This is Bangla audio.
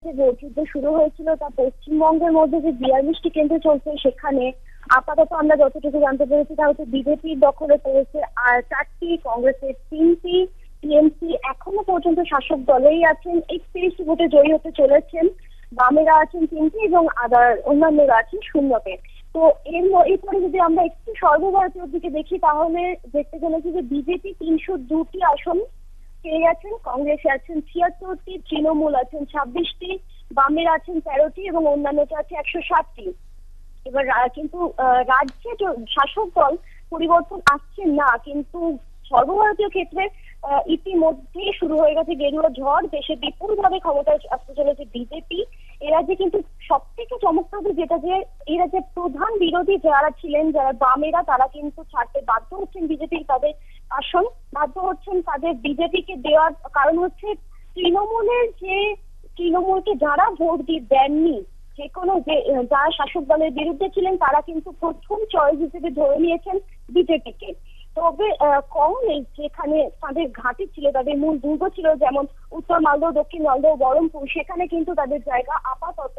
যে ভোটযুদ্ধ শুরু হয়েছিল তা পশ্চিমবঙ্গের মধ্যে যে 42টি কেন্দ্র চলছে সেখানে আপাতত আমরা যতটুকু জানতে পেরেছি তা হচ্ছে বিজেপির দখলে পড়েছে আর 4টি, কংগ্রেসের 3টি, টিএমসি এখনো পর্যন্ত শাসক দলেই আছেন, 31টি ভোটে জয়ী হতে চলেছেন, বামেরা আছেন 3টি এবং অন্যান্যরা আছেন শূন্যতে। তো এরপরে যদি আমরা একটু সর্বভারতীয় দিকে দেখি তাহলে দেখতে চলেছি যে বিজেপি 302টি আসন পেয়ে গেছেন, কংগ্রেসে আছেন 76টি, তৃণমূল আছেন 26টি, বামের আছেন 13টি এবং অন্যান্যতে আছে 160টি। এবার কিন্তু রাজ্যে শাসক দল পরিবর্তন আসছে না, কিন্তু সর্বভারতীয় ক্ষেত্রে ইতিমধ্যেই শুরু হয়ে গেছে গেরুয়া ঝড়। দেশে বিপুলভাবে ক্ষমতায় আসতে চলেছে বিজেপি। এ রাজ্যে কিন্তু সব থেকে চমকপ্রদ যেটা যে এই রাজ্যের প্রধান বিরোধী যারা ছিলেন, যারা বামেরা, তারা কিন্তু ছাড়তে বাধ্য হচ্ছেন বিজেপির তাদের আসন, বাধ্য হচ্ছেন তাদের বিজেপিকে দেওয়ার। কারণ হচ্ছে তৃণমূলকে যারা ভোট দেননি, যে কোনো যারা শাসক দলের বিরুদ্ধে ছিলেন তারা কিন্তু প্রথম চয়েস হিসেবে ধরে নিয়েছেন বিজেপিকে। তবে কংগ্রেস যেখানে তাদের ঘাঁটি ছিল, তাদের মূল দুর্গ ছিল, যেমন উত্তর মালদহ, দক্ষিণ মালদহ, বহরমপুর, সেখানে কিন্তু তাদের জায়গা আপাতত